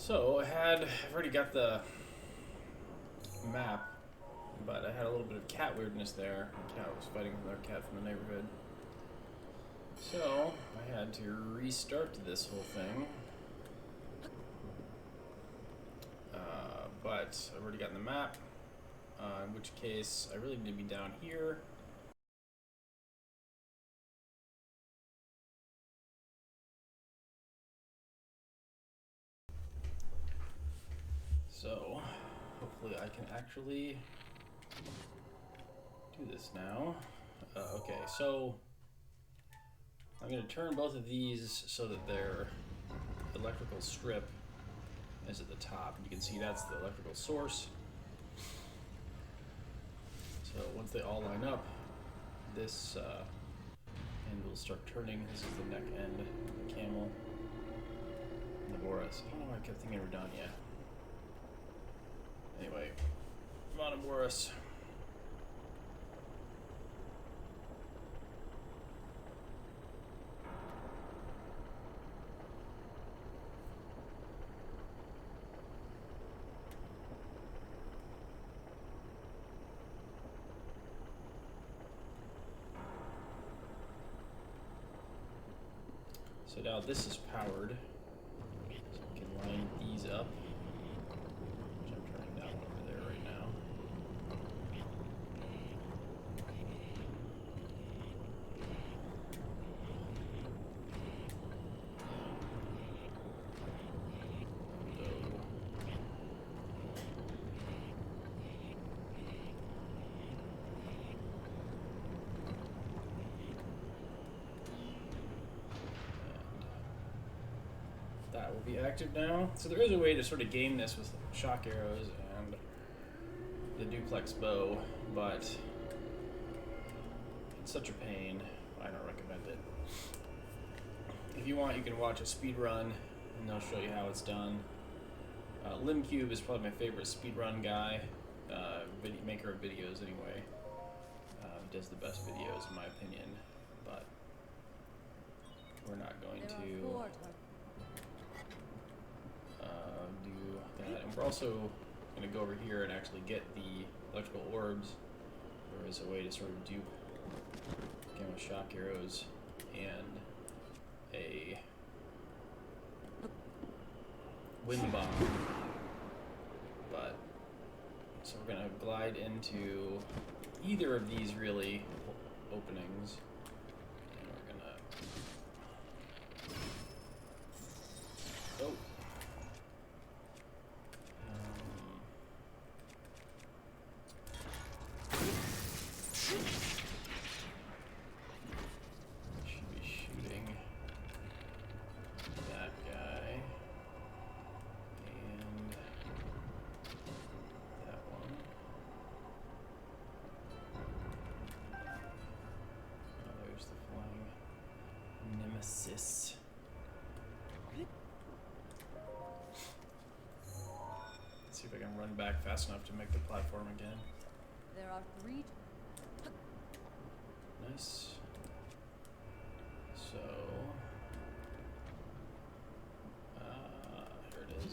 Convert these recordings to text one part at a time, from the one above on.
So I've already got the map, but I had a little bit of cat weirdness there. The cat was fighting with another cat from the neighborhood. So I had to restart this whole thing. But I've already gotten the map, in which case I really need to be down here. So hopefully I can actually do this now. Okay, so I'm going to turn both of these so that their electrical strip is at the top. And you can see that's the electrical source. So once they all line up, this end will start turning. This is the neck end of the camel. And the Boris. I don't know why I kept thinking we're done yet. Anyway, come on, Boris. So now this is powered, so we can line these up, which I'm turning down over there right now. That will be active now. So there is a way to sort of game this with shock arrows and the duplex bow, but it's such a pain. I don't recommend it. If you want, you can watch a speed run, and they'll show you how it's done. LimCube is probably my favorite speed run guy, maker of videos anyway. Does the best videos in my opinion, but we're not going to do that. And we're also going to go over here and actually get the electrical orbs. There is a way to sort of dupe, again with shock arrows and a wind bomb. But so we're going to glide into either of these really openings. And we're going to... Oh. Should be shooting that guy and that one. Oh, there's the flying nemesis. Let's see if I can run back fast enough to make the platform again. There are 3. Nice. So, here it is.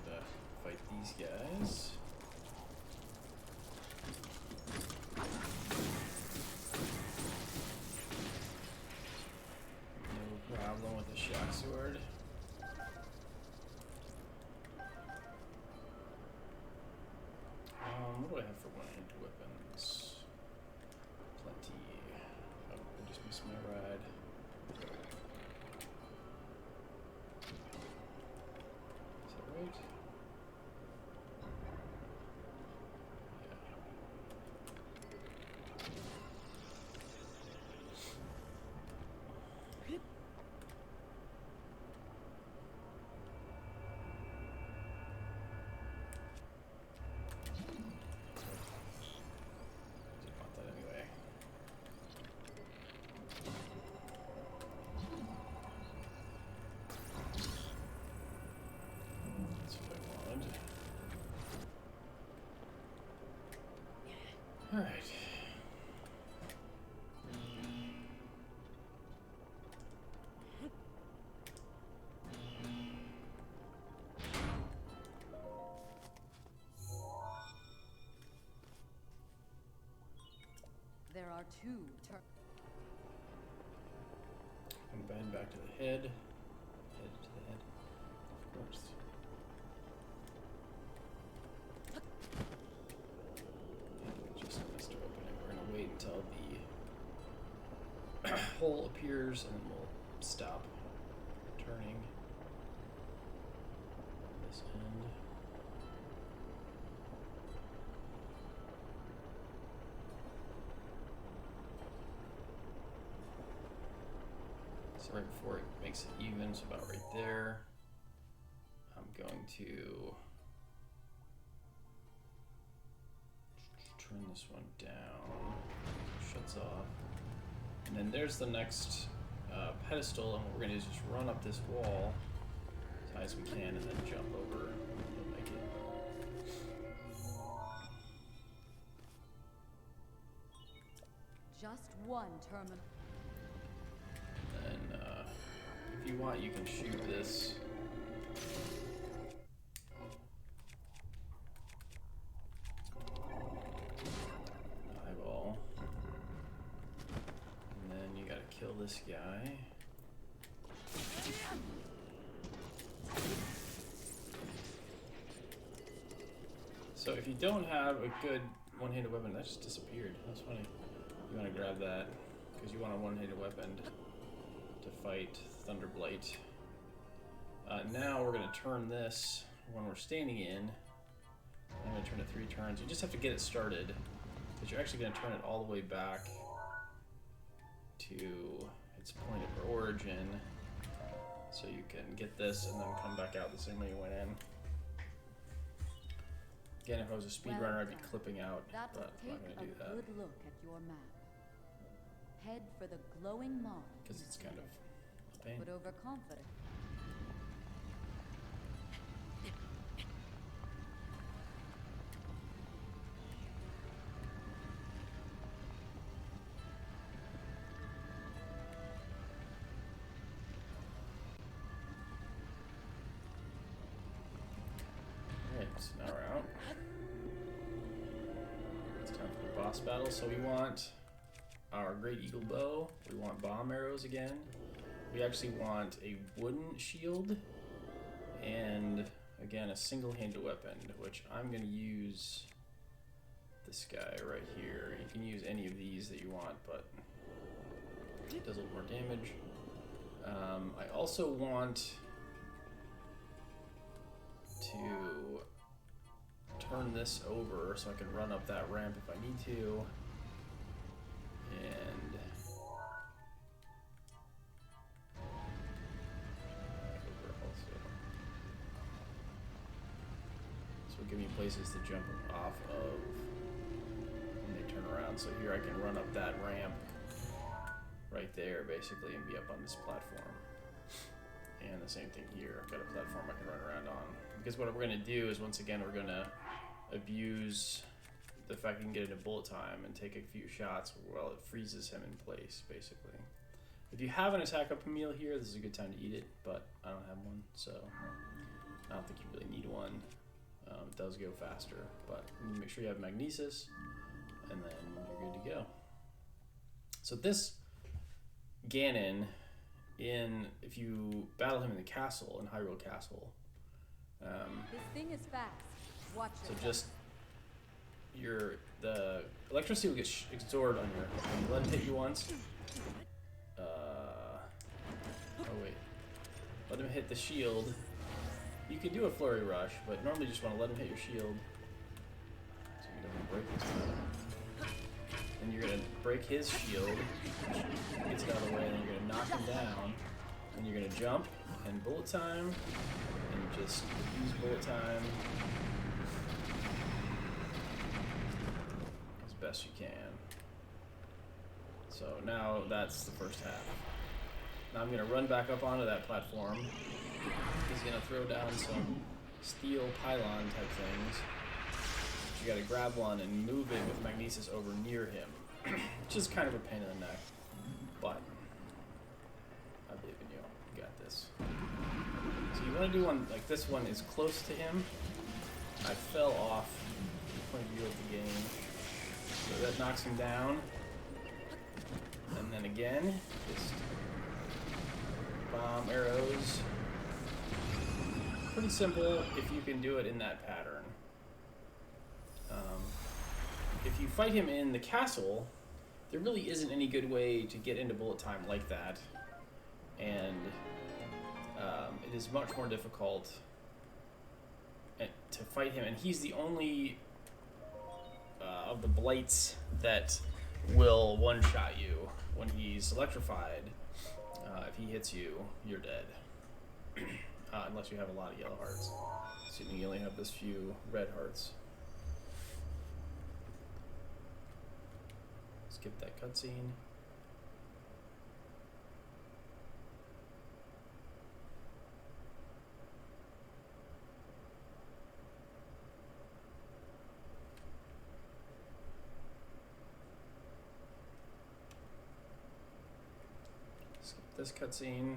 Gotta fight these guys. No problem with the shock sword. What do I have for one-handed weapons? Plenty. Oh, I just missed my ride. Is that right? Alright. There are two And bend back to the head. Head to the head. Of course. Just missed opening. We're gonna wait until the hole appears and then we'll stop turning this end. So right before it makes it even, so about right there, I'm going to turn this one down, shuts off, and then there's the next pedestal, and what we're going to do is just run up this wall as high as we can and then jump over and make it. just one terminal. And if you want, you can shoot this. Eyeball. And then you gotta kill this guy. So if you don't have a good one-handed weapon, that just disappeared. That's funny. You want to grab that because you want a one-handed weapon to fight Thunderblight. Now we're going to turn this when we're standing in. I'm going to turn it 3 turns. You just have to get it started because you're actually going to turn it all the way back to its point of origin so you can get this and then come back out the same way you went in. Again, if I was a speedrunner, I'd be clipping out, but I'm not going to do that. Good look at your map. Head for the glowing mark. Because it's kind of a pain. But overconfident. Alright, so now we're out. It's time for the boss battle. So we want our Great Eagle Bow. We want bomb arrows again. We actually want a wooden shield. And again, a single-handed weapon, which I'm going to use this guy right here. You can use any of these that you want, but it does a little more damage. I also want to turn this over so I can run up that ramp if I need to. And over also. This will give me places to jump off of when they turn around. So here I can run up that ramp right there basically and be up on this platform. And the same thing here. I've got a platform I can run around on. Because what we're going to do is, once again, we're going to abuse the fact you can get into bullet time and take a few shots while it freezes him in place, basically. If you have an attack up meal here, this is a good time to eat it, but I don't have one, so I don't think you really need one. It does go faster, but make sure you have magnesis, and then you're good to go. So this Ganon, if you battle him in the castle, in Hyrule Castle, This thing is fast. Watch so yourself. just the electricity will get absorbed on your. Let him hit you once. Oh wait, let him hit the shield. You can do a flurry rush, but normally you just want to let him hit your shield so he doesn't break his shield. And you're gonna break his shield, which gets it out of the way, and then you're gonna knock him down, and you're gonna jump and bullet time, and just use bullet time as best you can. So now that's the first half. Now I'm gonna run back up onto that platform. He's gonna throw down some steel pylon type things. You gotta grab one and move it with magnesis over near him, which is kind of a pain in the neck, but I believe in you. You got this. So you want to do one like this one is close to him. I fell off the point of view of the game, so that knocks him down. And then again, just bomb arrows. Pretty simple if you can do it in that pattern. If you fight him in the castle, there really isn't any good way to get into bullet time like that, and it is much more difficult to fight him, and he's the only of the blights that will one-shot you when he's electrified. If he hits you, you're dead. Unless you have a lot of yellow hearts. Assuming you only have this few red hearts. Skip that cutscene. Skip this cutscene.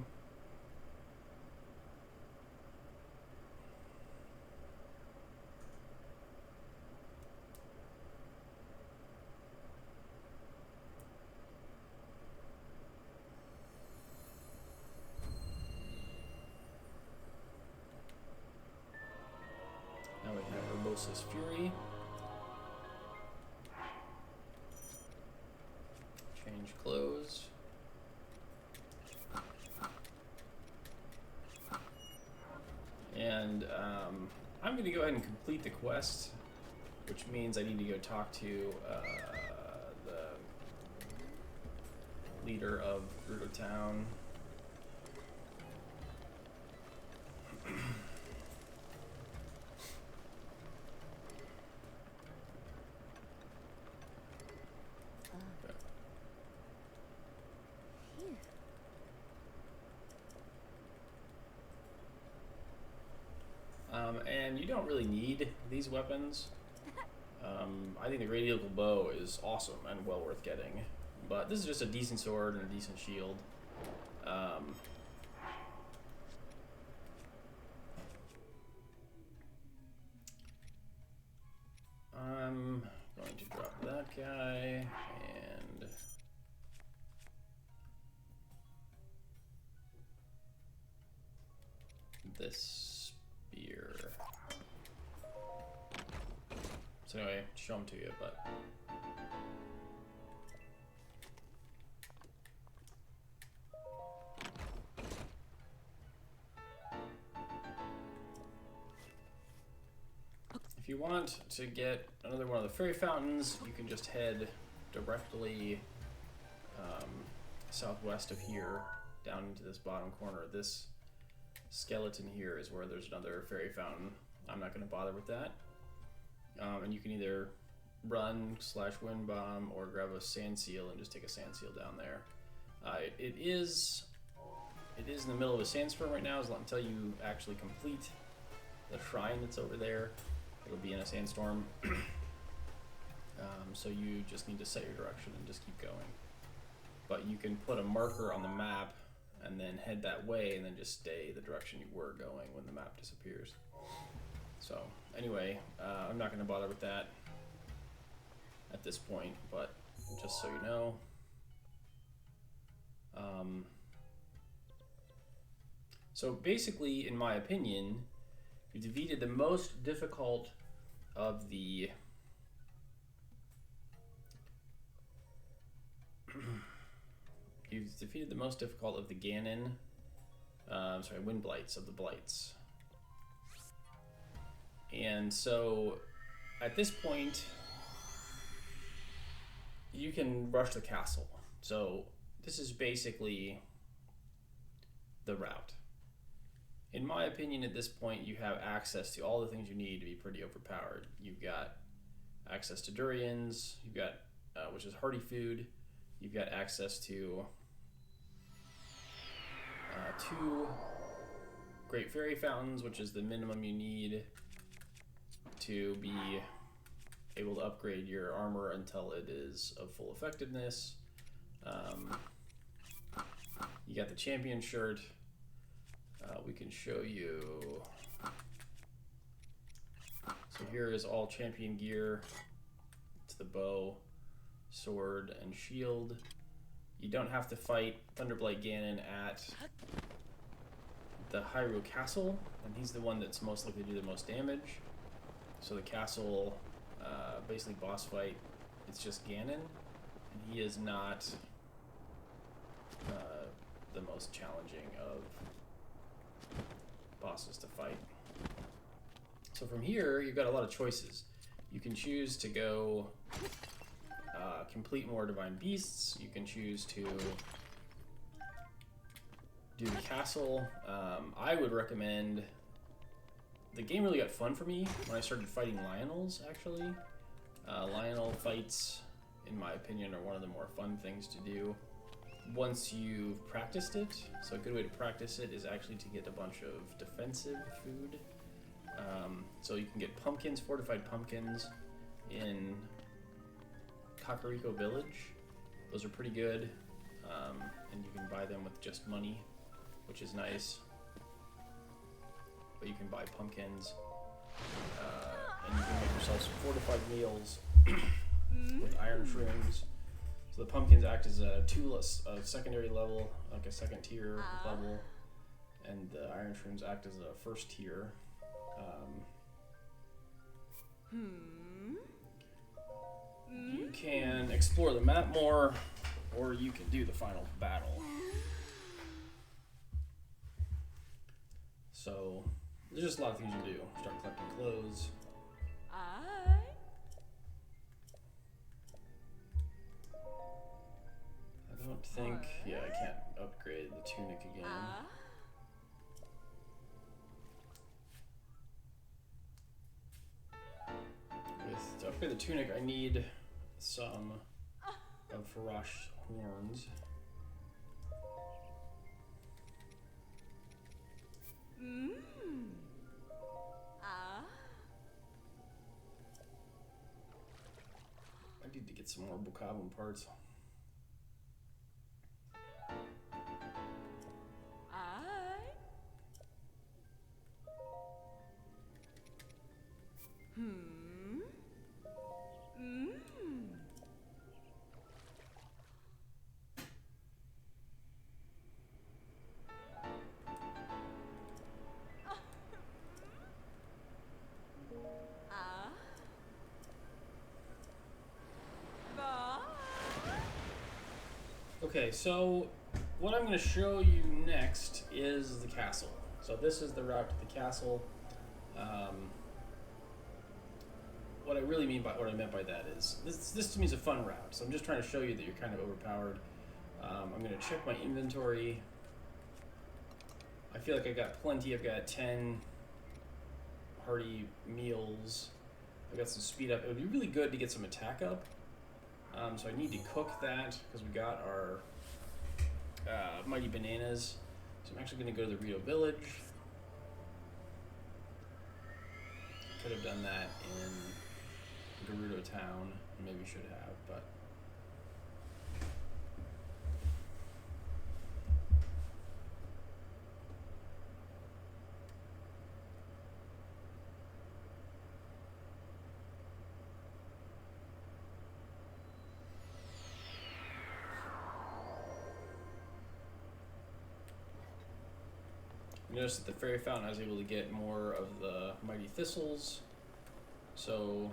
His Fury. Change clothes. And I'm going to go ahead and complete the quest, which means I need to go talk to the leader of Gerudo Town. And you don't really need these weapons. I think the radial bow is awesome and well worth getting, but this is just a decent sword and a decent shield. I'm going to drop that guy and this spear. So anyway, show them to you, but if you want to get another one of the fairy fountains, you can just head directly southwest of here, down into this bottom corner. This skeleton here is where there's another fairy fountain. I'm not going to bother with that. And you can either run / wind bomb or grab a sand seal and just take a sand seal down there. It is in the middle of a sandstorm right now, until you actually complete the shrine that's over there. It'll be in a sandstorm. So you just need to set your direction and just keep going. But you can put a marker on the map and then head that way and then just stay the direction you were going when the map disappears. So anyway, I'm not going to bother with that at this point, but just so you know. So basically, in my opinion, you defeated the most difficult of the you've defeated the most difficult of the Ganon, wind blights of the blights. And so at this point, you can rush the castle. So this is basically the route. In my opinion, at this point, you have access to all the things you need to be pretty overpowered. You've got access to durians, you've got, which is hardy food. You've got access to 2 great fairy fountains, which is the minimum you need to be able to upgrade your armor until it is of full effectiveness. You got the champion shirt. We can show you. So here is all champion gear. It's the bow, sword, and shield. You don't have to fight Thunderblight Ganon at the Hyrule Castle, and he's the one that's most likely to do the most damage. So the castle, basically boss fight, it's just Ganon, and he is not the most challenging of bosses to fight. So from here, you've got a lot of choices. You can choose to go complete more Divine Beasts. You can choose to do the castle. I would recommend... The game really got fun for me when I started fighting Lionels, actually. Lionel fights, in my opinion, are one of the more fun things to do once you've practiced it. So a good way to practice it is actually to get a bunch of defensive food. So you can get pumpkins, fortified pumpkins, in Kakariko Village. Those are pretty good, and you can buy them with just money, which is nice. But you can buy pumpkins, and you can make yourself some fortified meals with iron shrooms. So the pumpkins act as a secondary level, like a second tier level, and the iron shrooms act as a first tier. You can explore the map more, or you can do the final battle. So there's just a lot of things you can do. Start collecting clothes. I don't think... Yeah, I can't upgrade the tunic again. To upgrade the tunic, I need some of Farash horns. I need to get some more Bokoblin parts. Okay, so what I'm going to show you next is the castle. So this is the route to the castle. What I really mean by what I meant by that is this to me is a fun route. So I'm just trying to show you that you're kind of overpowered. I'm going to check my inventory. I feel like I got plenty. I've got 10 hearty meals. I got some speed up. It would be really good to get some attack up. So I need to cook that because we got our mighty bananas. So I'm actually going to go to the Rito Village. Could have done that in Gerudo Town. Maybe should have, but... Notice at the Fairy Fountain I was able to get more of the mighty thistles. So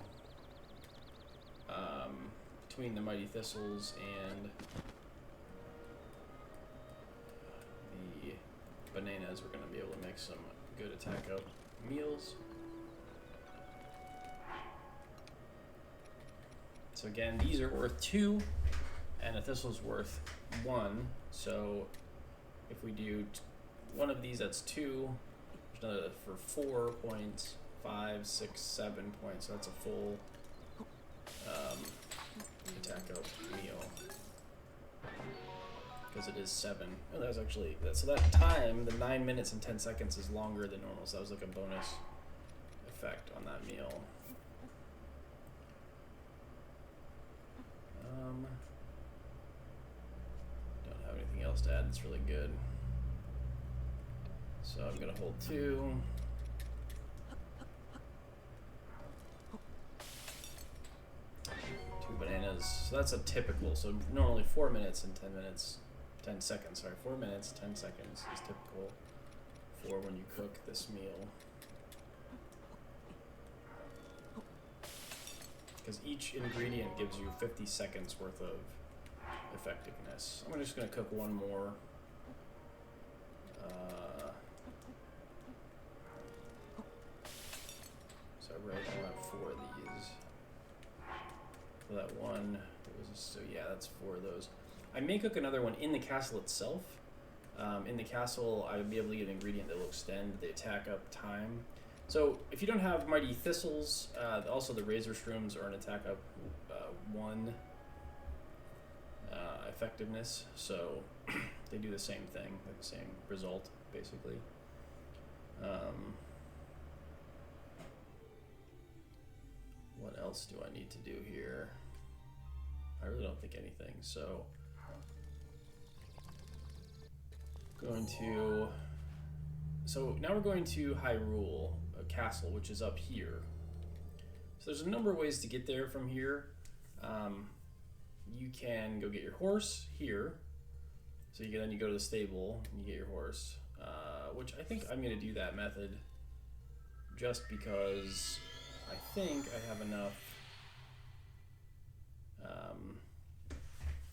between the mighty thistles and the bananas, we're going to be able to make some good attack up meals. So again, these are worth 2 and a thistle's worth 1. So if we do one of these, that's 2. There's another for 4 points, 5, 6, 7 points. So that's a full attack up meal. Because it is 7. Oh, that was actually... So that time, the 9 minutes and 10 seconds is longer than normal. So that was like a bonus effect on that meal. That's really good. So I'm gonna hold 2. Bananas. So that's a typical. So normally 4 minutes and 10 minutes, 10 seconds. Sorry, 4 minutes, 10 seconds is typical for when you cook this meal. Because each ingredient gives you 50 seconds worth of effectiveness. I'm just going to cook one more. So I really don't have 4 of these. For that one, so yeah, that's 4 of those. I may cook another one in the castle itself. In the castle, I would be able to get an ingredient that will extend the attack up time. So if you don't have mighty thistles, also the razor shrooms are an attack up 1 effectiveness. So they do the same thing, like the same result, basically. What else do I need to do here? I really don't think anything, so now we're going to Hyrule, a castle, which is up here. So there's a number of ways to get there from here. You can go get your horse here. So then you go to the stable and you get your horse, which I think I'm going to do that method just because I think I have enough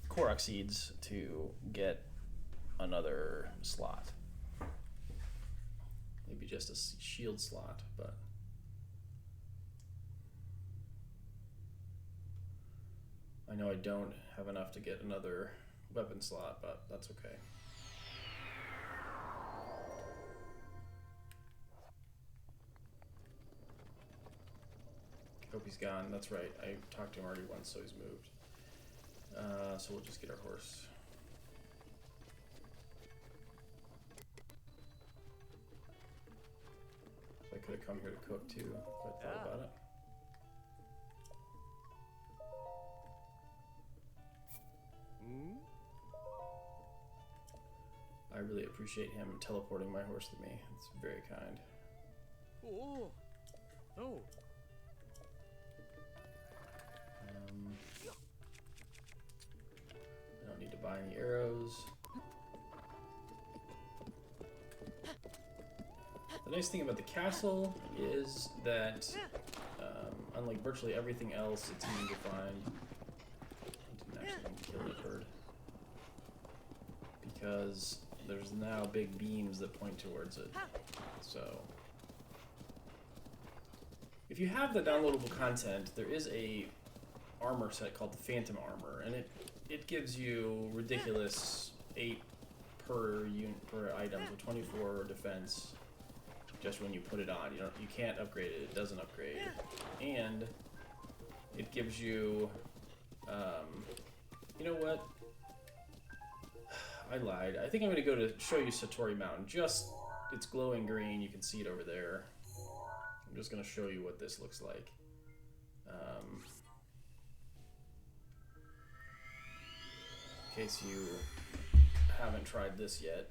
Korok seeds to get another slot. Maybe just a shield slot, but I know I don't have enough to get another weapon slot, but that's okay. Hope he's gone. That's right. I talked to him already once, so he's moved. So we'll just get our horse. So I could have come here to cook too, if I thought about it. I really appreciate him teleporting my horse to me. It's very kind. Oh. Oh. I don't need to buy any arrows. The nice thing about the castle is that, unlike virtually everything else, it's easy to find. I didn't actually kill the bird. Because there's now big beams that point towards it. So, if you have the downloadable content, there is a armor set called the Phantom Armor, and it gives you ridiculous 8 per item, so 24 defense just when you put it on. You can't upgrade it. It doesn't upgrade, and it gives you. You know what? I lied. I think I'm going to go to show you Satori Mountain. It's glowing green. You can see it over there. I'm just going to show you what this looks like. In case you haven't tried this yet.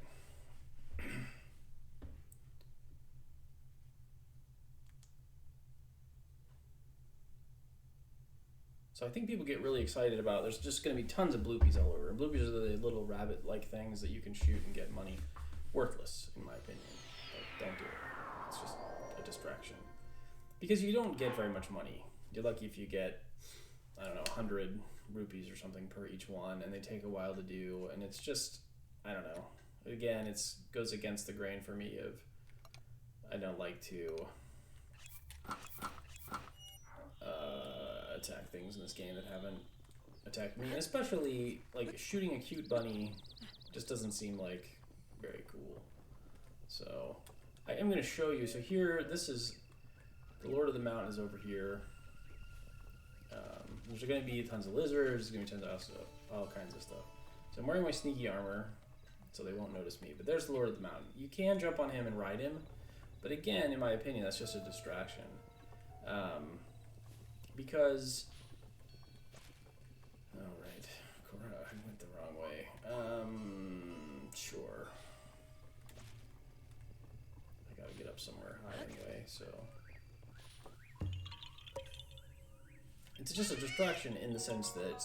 So I think people get really excited about, there's just going to be tons of bloopies all over. And bloopies are the little rabbit-like things that you can shoot and get money. Worthless, in my opinion. Like, don't do it. It's just a distraction. Because you don't get very much money. You're lucky if you get, I don't know, 100 rupees or something per each one, and they take a while to do, and it's just, I don't know. Again, it goes against the grain for me of, I don't like to attack things in this game that haven't attacked me, and especially like shooting a cute bunny just doesn't seem like very cool. So I am going to show you. So here, this is the Lord of the Mountain is over here. There's going to be tons of lizards. There's going to be tons of all kinds of stuff. So I'm wearing my sneaky armor, so they won't notice me. But there's the Lord of the Mountain. You can jump on him and ride him, but again, in my opinion, that's just a distraction. Because, all right, I went the wrong way. it's just a distraction in the sense that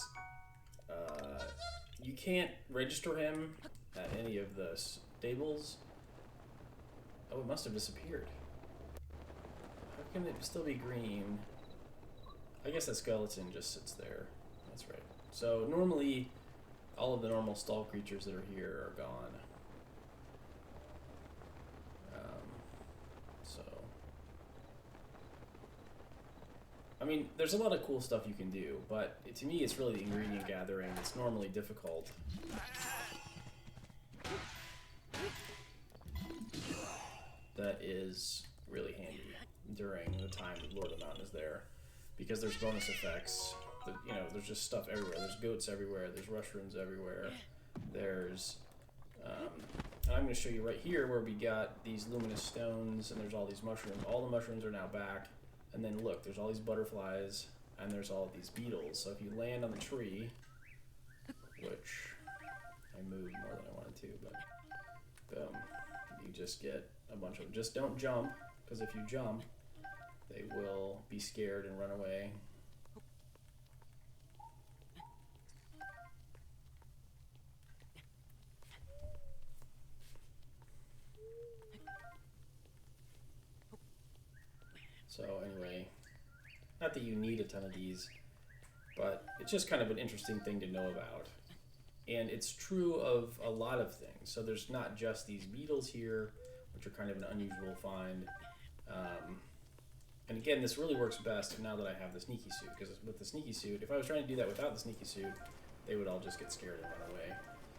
you can't register him at any of the stables. Oh, it must have disappeared. How can it still be green? I guess that skeleton just sits there. That's right. So normally, all of the normal stall creatures that are here are gone. I mean, there's a lot of cool stuff you can do, but to me it's really the ingredient gathering that's normally difficult. That is really handy during the time that Lord of the Mountain is there. Because there's bonus effects, you know, there's just stuff everywhere. There's goats everywhere, there's mushrooms everywhere, there's... and I'm going to show you right here where we got these luminous stones and there's all these mushrooms. All the mushrooms are now back. And then look, there's all these butterflies, and there's all these beetles. So if you land on the tree, which I moved more than I wanted to, but boom, you just get a bunch of them. Just don't jump, because if you jump, they will be scared and run away. So anyway, not that you need a ton of these, but it's just kind of an interesting thing to know about. And it's true of a lot of things. So there's not just these beetles here, which are kind of an unusual find. And again, this really works best now that I have the sneaky suit, because with the sneaky suit, if I was trying to do that without the sneaky suit, they would all just get scared and run away.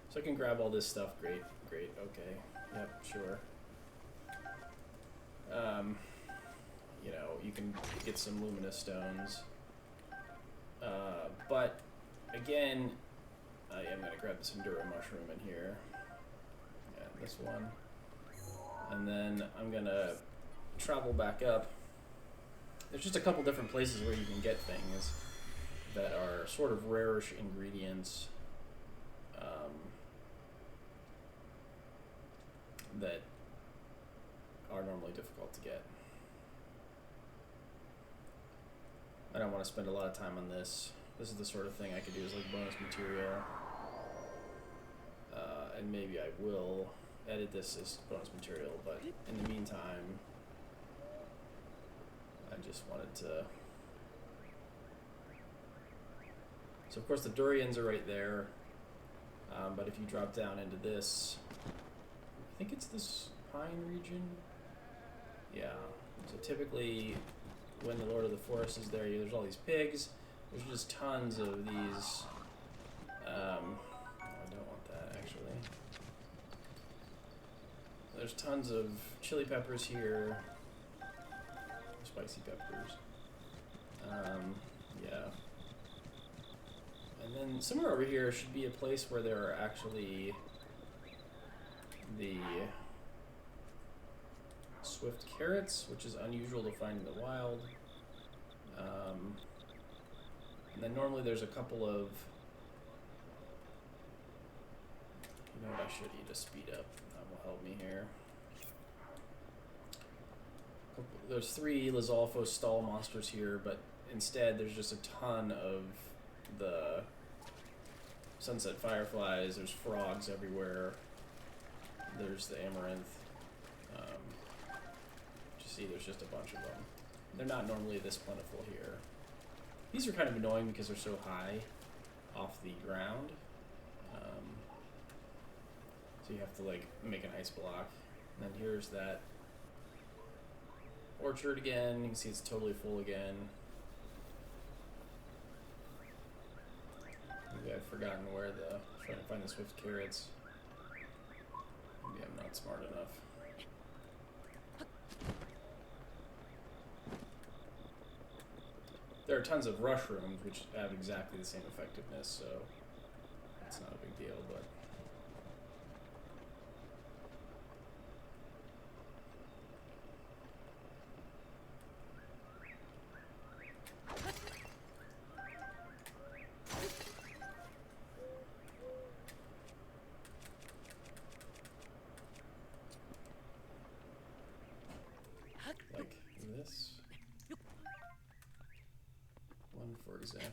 So I can grab all this stuff. Great, great, okay. Yep, sure. You know, you can get some luminous stones. But, again, I am going to grab this Endura mushroom in here. Yeah, this one. And then I'm going to travel back up. There's just a couple different places where you can get things that are sort of rarish ingredients that are normally difficult to get. I don't want to spend a lot of time on this. This is the sort of thing I could do as like bonus material. And maybe I will edit this as bonus material, but in the meantime, I just wanted to... So of course the durians are right there, but if you drop down into this, I think it's this pine region? Yeah, so typically when the Lord of the Forest is there, there's all these pigs. There's just tons of these. I don't want that actually. There's tons of chili peppers here, spicy peppers. Yeah. And then somewhere over here should be a place where there are actually the swift carrots, which is unusual to find in the wild. And then normally there's a couple of... You know what I should eat to speed up? That will help me here. There's 3 Lizalfos stall monsters here, but instead there's just a ton of the sunset fireflies. There's frogs everywhere. There's the amaranth. See, there's just a bunch of them. They're not normally this plentiful here. These are kind of annoying because they're so high off the ground. So you have to like make an ice block. And then here's that orchard again. You can see it's totally full again. Maybe I've forgotten where the... trying to find the swift carrots. Maybe I'm not smart enough. There are tons of rush rooms which have exactly the same effectiveness, so it's not a big deal, but... like this. One, for example.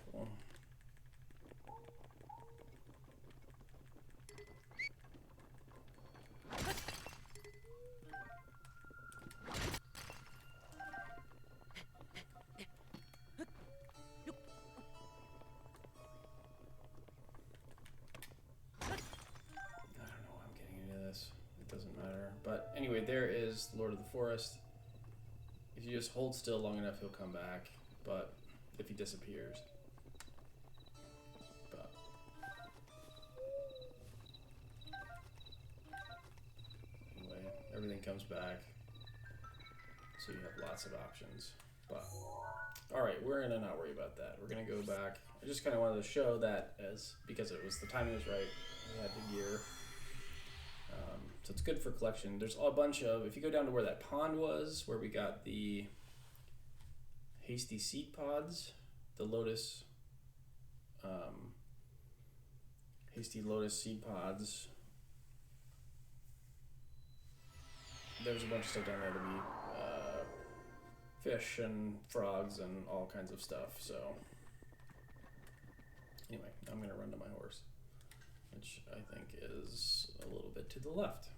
anyway, there is Lord of the Forest. If you just hold still long enough, he'll come back. But if he disappears. But anyway, everything comes back. So you have lots of options. But alright, we're gonna not worry about that. We're gonna go back. I just kinda wanted to show that because it was the timing was right. We had the gear. So it's good for collection. There's a bunch of, if you go down to where that pond was, where we got the hasty seed pods, the lotus, hasty lotus seed pods. There's a bunch of stuff down there to be fish and frogs and all kinds of stuff. So anyway, I'm gonna run to my horse, which I think is a little bit to the left.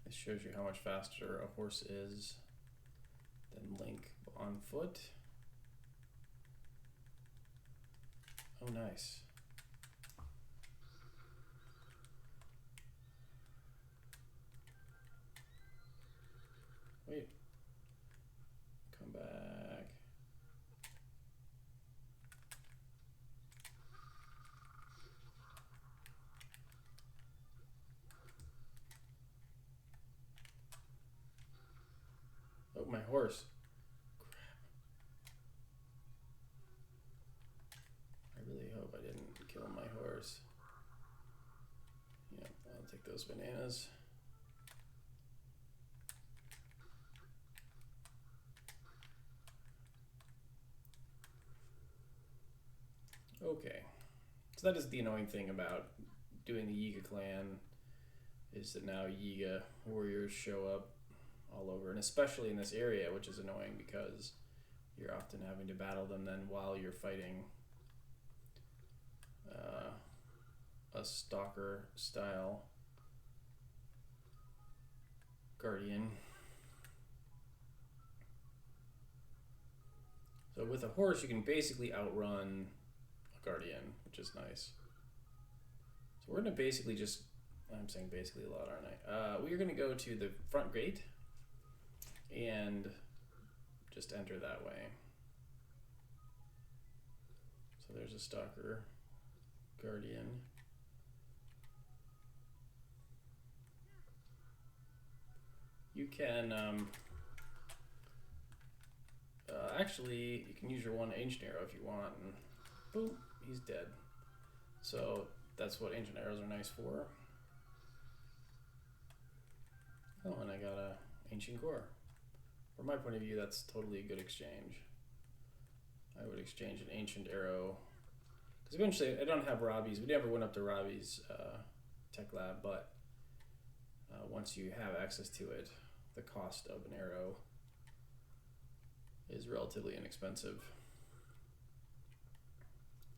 This shows you how much faster a horse is than Link on foot. Oh, nice. Wait. Come back. Oh, my horse. Crap. I really hope I didn't kill my horse. Yeah, I'll take those bananas. Okay, so that is the annoying thing about doing the Yiga clan, is that now Yiga warriors show up all over, and especially in this area, which is annoying because you're often having to battle them then while you're fighting a stalker style guardian. So with a horse, you can basically outrun a guardian, which is nice. So we're going to basically just, I'm saying basically a lot, aren't I? We're going to go to the front gate and just enter that way. So there's a stalker guardian. You can actually, you can use your one ancient arrow if you want, and boom, he's dead. So that's what ancient arrows are nice for. Oh, and I got a ancient core. From my point of view, that's totally a good exchange. I would exchange an ancient arrow, because eventually I don't have Robbie's. We never went up to Robbie's tech lab, but once you have access to it, the cost of an arrow is relatively inexpensive.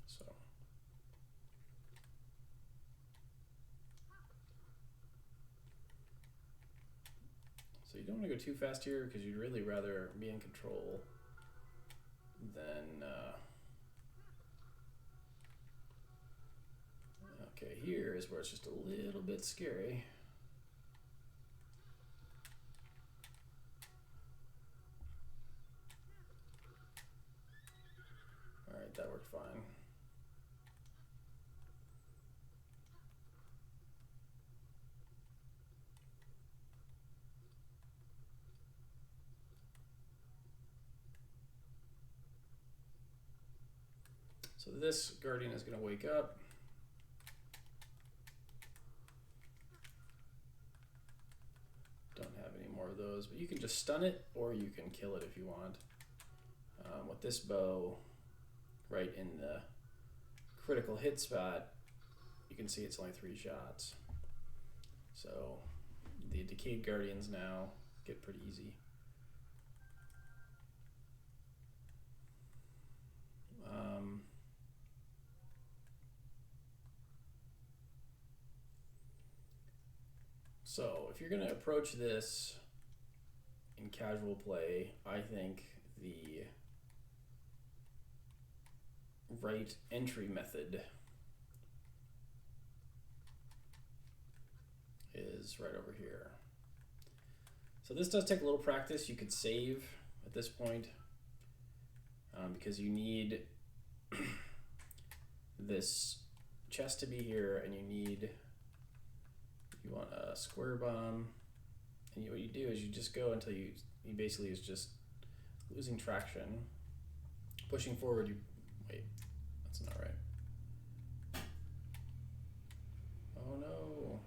So you don't want to go too fast here because you'd really rather be in control than okay, here is where it's just a little bit scary. Alright, that worked fine. So this guardian is going to wake up. Don't have any more of those, but you can just stun it or you can kill it if you want. With this bow, right in the critical hit spot, you can see it's only 3 shots. So the decayed guardians now get pretty easy. So if you're going to approach this in casual play, I think the right entry method is right over here. So this does take a little practice. You could save at this point because you need this chest to be here, and you want a square bomb, and what you do is you just go until you basically is just losing traction, pushing forward. Wait, that's not right. Oh no,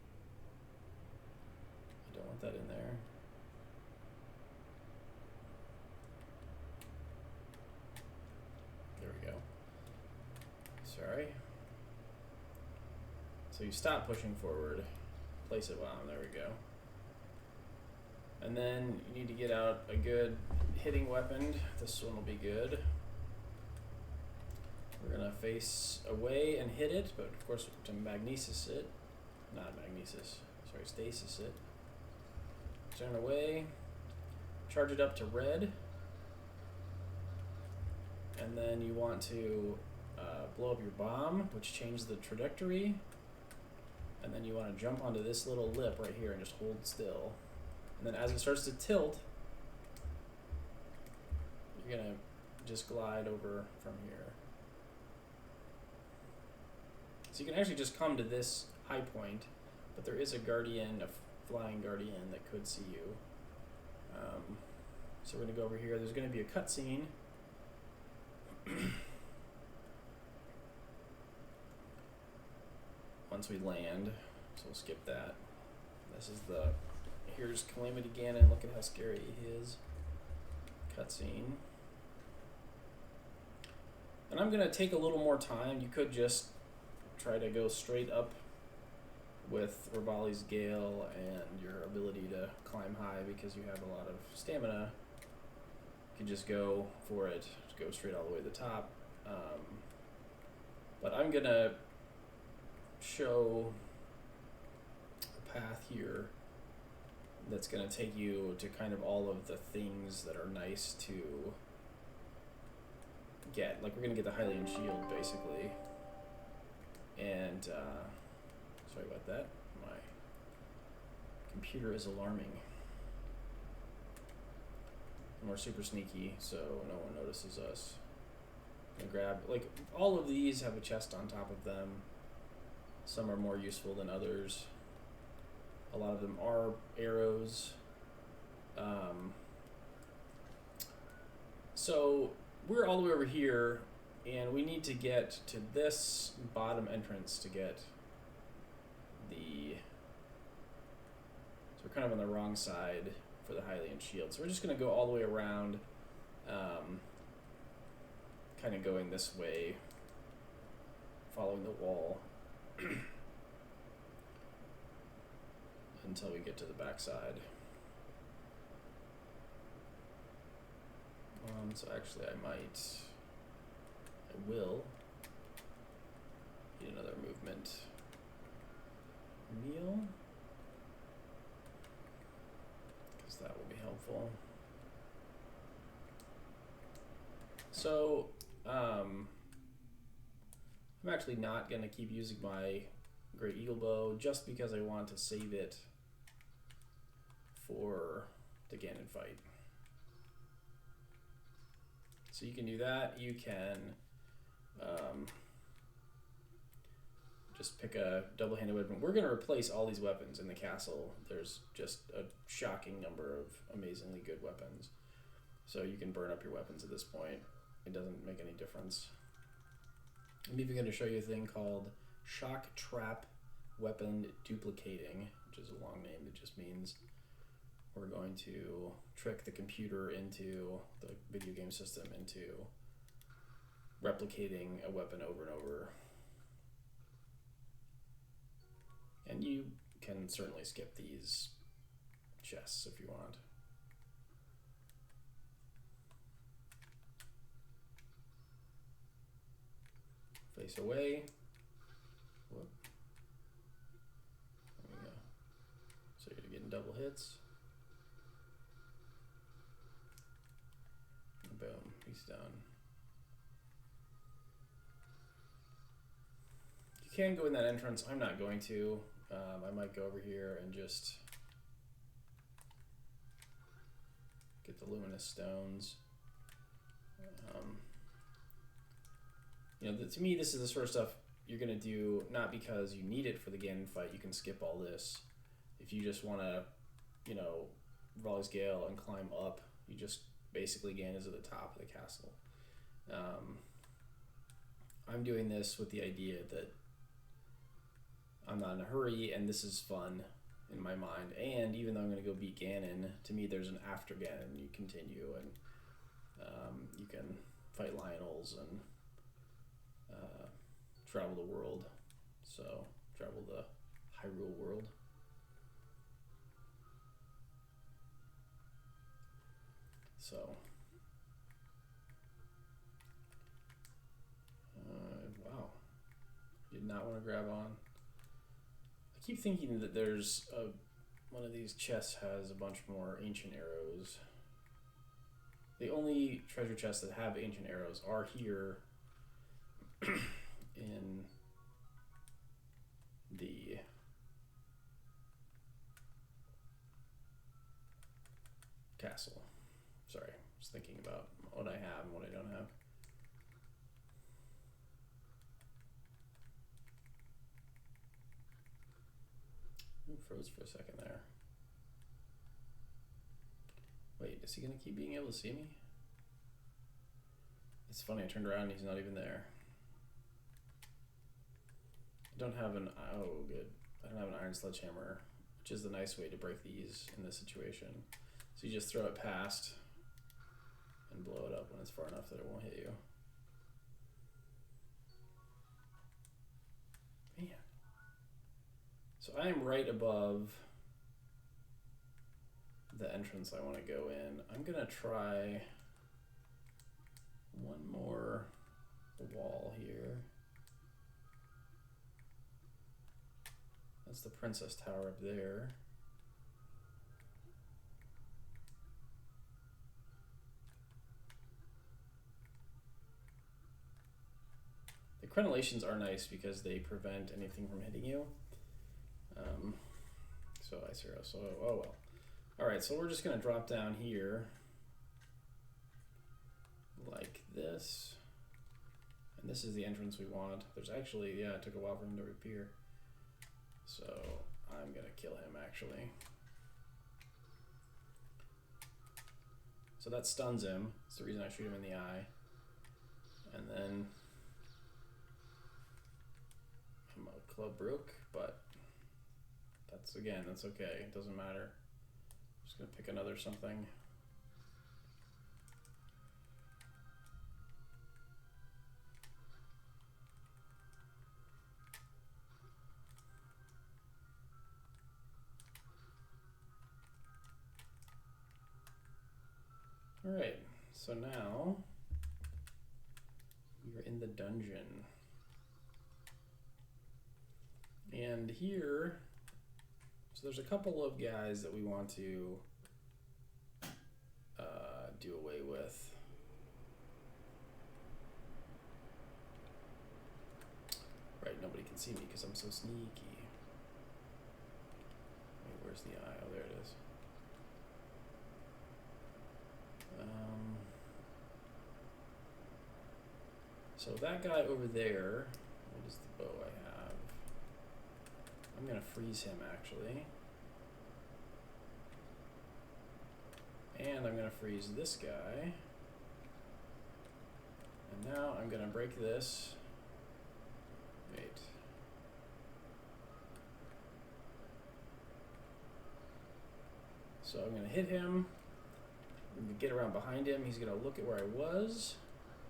I don't want that in there. There we go. Sorry. So you stop pushing forward, place it down, there we go. And then you need to get out a good hitting weapon. This one will be good. We're gonna face away and hit it, but of course to magnesis it, stasis it. Turn away, charge it up to red, and then you want to blow up your bomb, which changes the trajectory. And then you want to jump onto this little lip right here and just hold still. And then as it starts to tilt, you're going to just glide over from here. So you can actually just come to this high point, but there is a guardian, a flying guardian that could see you. So we're going to go over here. There's going to be a cutscene. Once we land, so we'll skip that. This is here's Calamity Ganon, look at how scary he is. Cutscene. And I'm gonna take a little more time. You could just try to go straight up with Rivali's Gale and your ability to climb high because you have a lot of stamina. You could just go for it, just go straight all the way to the top. But I'm gonna show a path here that's going to take you to kind of all of the things that are nice to get. Like we're going to get the Hylian shield basically, and sorry about that, my computer is alarming. And we're super sneaky so no one notices us. I'm gonna grab, like, all of these have a chest on top of them. Some are more useful than others. A lot of them are arrows. So we're all the way over here, and we need to get to this bottom entrance to get the... So we're kind of on the wrong side for the Hylian shield. So we're just going to go all the way around, kind of going this way, following the wall. Until we get to the backside. So actually I will get another movement meal, because that will be helpful. So I'm actually not going to keep using my Great Eagle Bow just because I want to save it for the Ganon fight. So you can do that. You can just pick a double-handed weapon. We're going to replace all these weapons in the castle. There's just a shocking number of amazingly good weapons. So you can burn up your weapons at this point. It doesn't make any difference. I'm even going to show you a thing called Shock Trap Weapon Duplicating, which is a long name that just means we're going to trick the computer into the video game system into replicating a weapon over and over. And you can certainly skip these chests if you want. Face away. Whoop. There we go. So you're getting double hits. He's done. You can go in that entrance. I'm not going to. I might go over here and just get the luminous stones. You know, to me, this is the sort of stuff you're going to do not because you need it for the Ganon fight. You can skip all this. If you just want to, you know, Raleig's Gale and climb up, you just basically Ganon's at the top of the castle. I'm doing this with the idea that I'm not in a hurry and this is fun in my mind. And even though I'm going to go beat Ganon, to me there's an after Ganon. You continue and you can fight Lionels and travel the world. So, travel the Hyrule world. So, wow. Did not want to grab on. I keep thinking that there's one of these chests has a bunch more ancient arrows. The only treasure chests that have ancient arrows are here in the castle. Sorry, I was thinking about what I have and what I don't have. Ooh, froze for a second there. Wait, is he gonna keep being able to see me? It's funny, I turned around and he's not even there. I don't have an, oh good. I don't have an iron sledgehammer, which is the nice way to break these in this situation. So you just throw it past and blow it up when it's far enough that it won't hit you. Man. So I am right above the entrance I want to go in. I'm gonna try one more wall here. That's the Princess Tower up there. The crenellations are nice because they prevent anything from hitting you. So oh well. Alright, so we're just gonna drop down here like this. And this is the entrance we want. There's actually, yeah, it took a while for him to appear. So I'm gonna kill him actually. So that stuns him. That's the reason I shoot him in the eye. And then I'm a club brook, but that's okay. It doesn't matter. I'm just gonna pick another something. Alright, so now we're in the dungeon. And here, so there's a couple of guys that we want to do away with. Right, nobody can see me because I'm so sneaky. Wait, where's the eye? Oh, there it is. So that guy over there, what is the bow I have? I'm gonna freeze him actually. And I'm gonna freeze this guy. And now I'm gonna break this. Wait. So I'm gonna hit him. I'm gonna get around behind him. He's gonna look at where I was.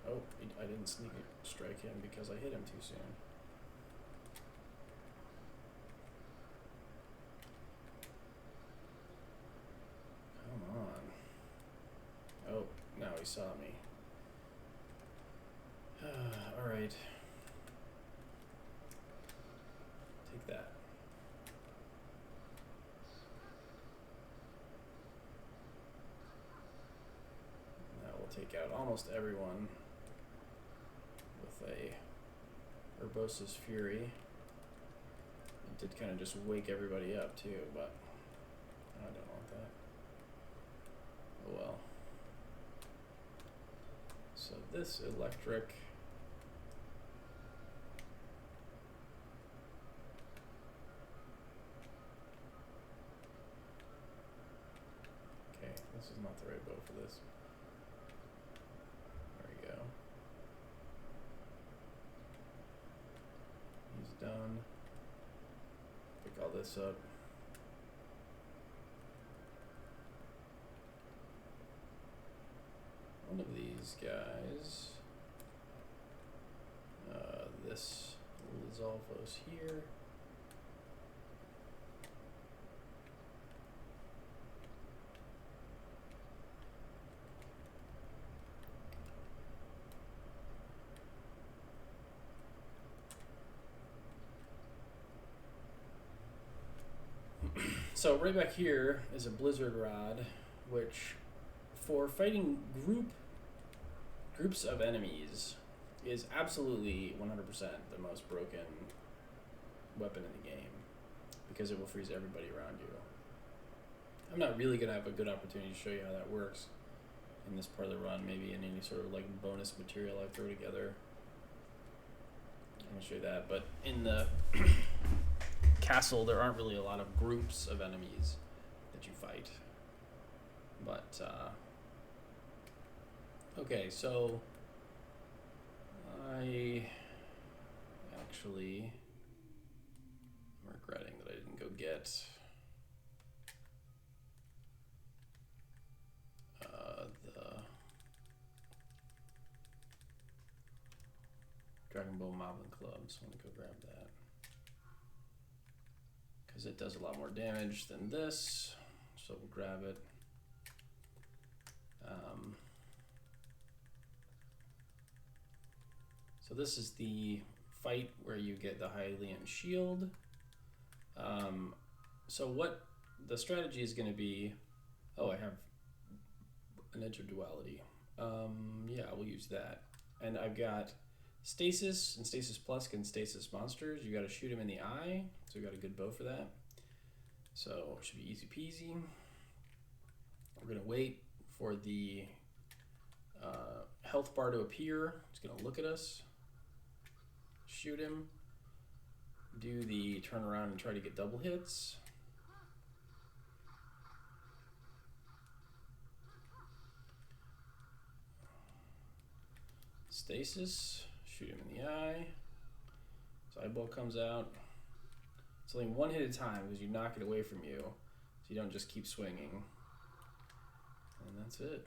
Oh, I didn't sneak strike him because I hit him too soon. Come on. Oh, now he saw me. Alright. Take that. Now we'll take out almost everyone with a Urbosa's Fury. It did kind of just wake everybody up too, but I don't want that. Oh well. So this electric. Okay, this is not the right bow for this. There we go. He's done. Pick all this up. One of these guys, this Lizalfos here. So right back here is a Blizzard Rod, which for fighting groups of enemies is absolutely 100% the most broken weapon in the game, because it will freeze everybody around you. I'm not really going to have a good opportunity to show you how that works in this part of the run, maybe in any sort of like bonus material I throw together. I'm going to show you that, but in the castle there aren't really a lot of groups of enemies that you fight. But okay, so I actually am regretting that I didn't go get the Dragon Ball Moblin Club, so I'm gonna go grab that because it does a lot more damage than this, so we'll grab it. So this is the fight where you get the Hylian shield. So what the strategy is going to be, oh, I have an Edge of Duality. Yeah, we'll use that. And I've got Stasis, and Stasis Plus can stasis monsters. You got to shoot him in the eye, so we got a good bow for that. So it should be easy peasy. We're going to wait for the health bar to appear. It's going to look at us. Shoot him, do the turn around and try to get double hits. Stasis, shoot him in the eye. His eyeball comes out. It's only one hit at a time because you knock it away from you, so you don't just keep swinging. And that's it.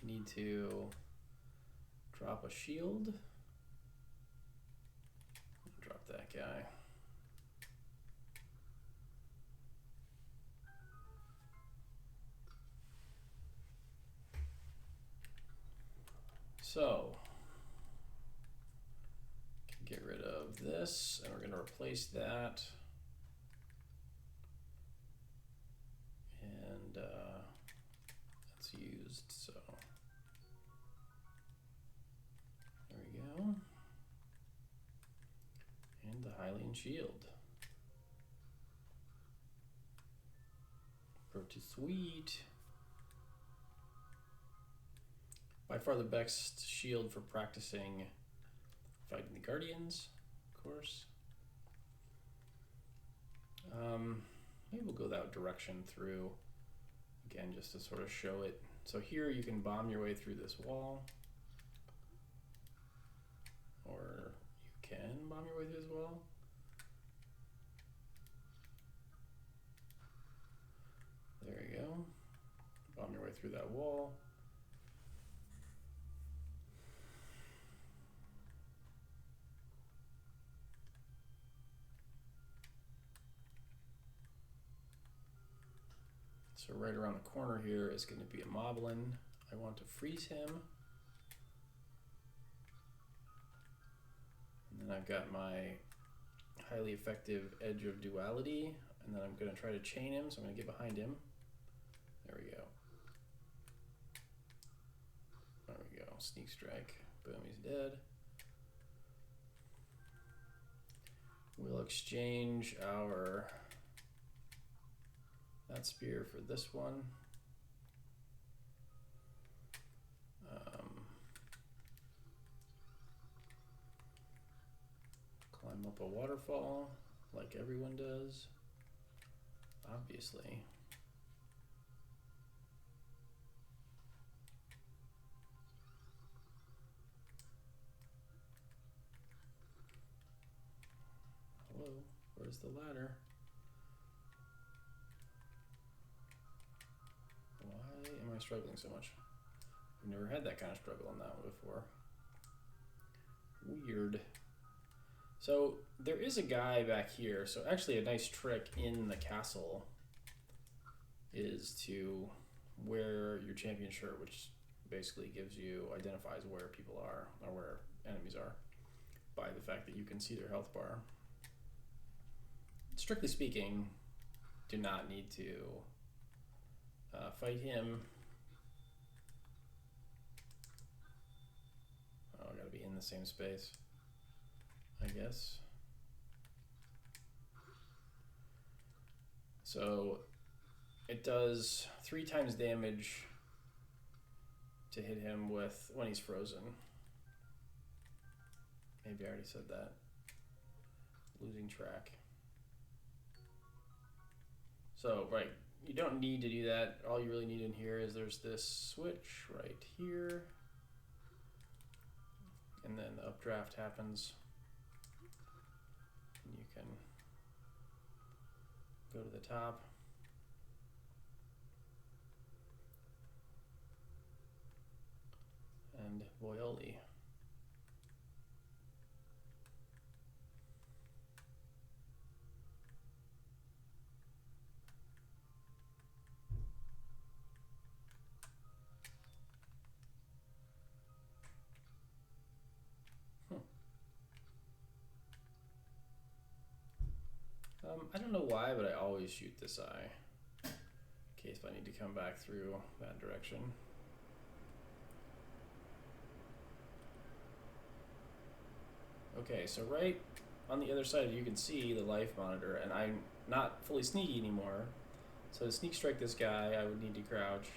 I need to drop a shield. Drop that guy. So, get rid of this, and we're going to replace that. And that's used, so there we go. And the Hylian shield. Pretty sweet. By far the best shield for practicing fighting the Guardians, of course. Maybe we'll go that direction through, again, just to sort of show it. So here you can bomb your way through this wall, or you can bomb your way through this wall. There you go. Bomb your way through that wall. So right around the corner here is going to be a Moblin. I want to freeze him. And then I've got my highly effective Edge of Duality, and then I'm going to try to chain him, so I'm going to get behind him. There we go. sneak strike. Boom, he's dead. We'll exchange that spear for this one. Climb up a waterfall like everyone does, obviously. Hello, where's the ladder? Why am I struggling so much? I've never had that kind of struggle on that one before. Weird. So there is a guy back here. So actually a nice trick in the castle is to wear your champion shirt, which basically identifies where people are or where enemies are by the fact that you can see their health bar. Strictly speaking, do not need to fight him. Oh, I gotta be in the same space, I guess. So it does 3 times damage to hit him when he's frozen. Maybe I already said that. Losing track. So, right, you don't need to do that. All you really need in here is there's this switch right here. And then the updraft happens. And you can go to the top. And voyoli. I don't know why, but I always shoot this eye in case I need to come back through that direction. Okay, so right on the other side you can see the life monitor, and I'm not fully sneaky anymore. So to sneak strike this guy, I would need to crouch.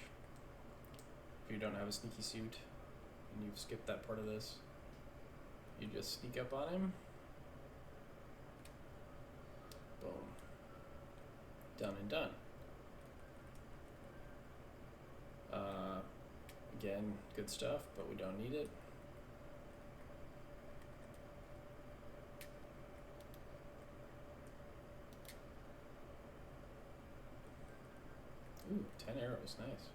If you don't have a sneaky suit and you've skipped that part of this, you just sneak up on him. Boom. Done and done. Again, good stuff, but we don't need it. Ooh, 10 arrows, nice.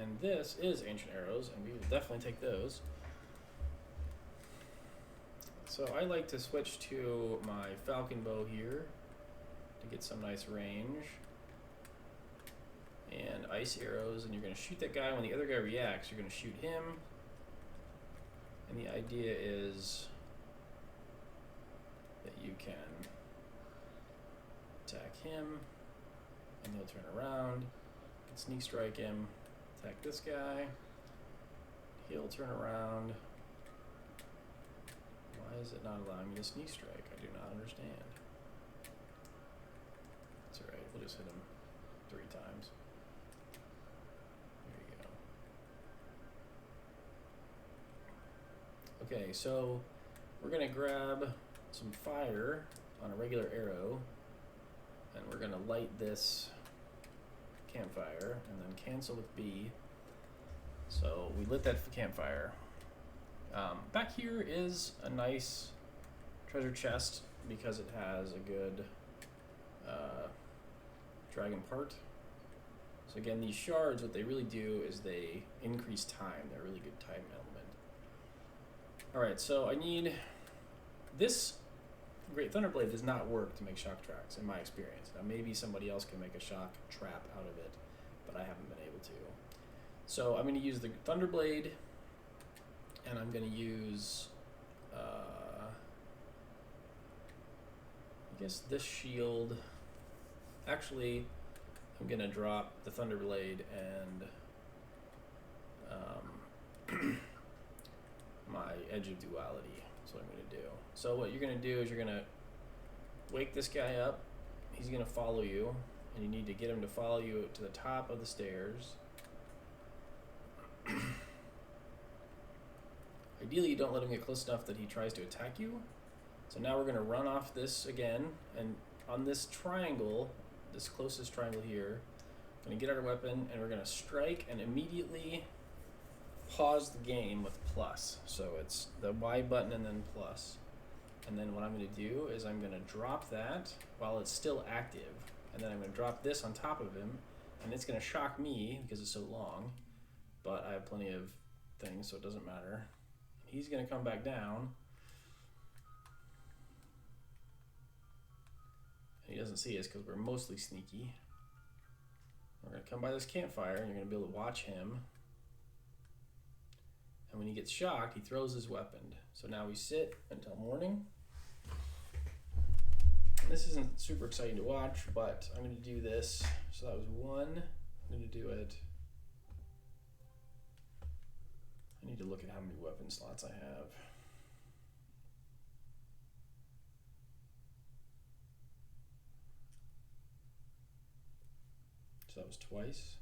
And this is ancient arrows, and we will definitely take those. So I like to switch to my falcon bow here to get some nice range. And ice arrows, and you're going to shoot that guy. When the other guy reacts, you're going to shoot him. And the idea is that you can attack him, and he'll turn around. You can sneak strike him, attack this guy. He'll turn around. Why is it not allowing me to sneak strike? I do not understand. It's alright, we'll just hit him 3 times. Okay, so we're going to grab some fire on a regular arrow, and we're going to light this campfire, and then cancel with B. So we lit that campfire. Back here is a nice treasure chest because it has a good dragon part. So again, these shards, what they really do is they increase time. They're a really good time element. Alright, so I need... This Great Thunderblade does not work to make shock tracks, in my experience. Now maybe somebody else can make a shock trap out of it, but I haven't been able to. So I'm going to use the Thunderblade, and I'm going to use... I guess this shield... Actually, I'm going to drop the Thunderblade and... my edge of duality. That's what I'm going to do. So what you're going to do is you're going to wake this guy up. He's going to follow you, and you need to get him to follow you to the top of the stairs. Ideally, you don't let him get close enough that he tries to attack you. So now we're going to run off this again, and on this triangle, this closest triangle here, we're going to get our weapon, and we're going to strike and immediately pause the game with plus. So it's the Y button and then plus. And then what I'm going to do is I'm going to drop that while it's still active, and then I'm going to drop this on top of him, and it's going to shock me because it's so long, but I have plenty of things, so it doesn't matter. He's going to come back down. He doesn't see us because we're mostly sneaky. We're going to come by this campfire, and you're going to be able to watch him. And when he gets shocked, he throws his weapon. So now we sit until morning. This isn't super exciting to watch, but I'm going to do this. So that was one. I'm going to do it. I need to look at how many weapon slots I have. So that was twice.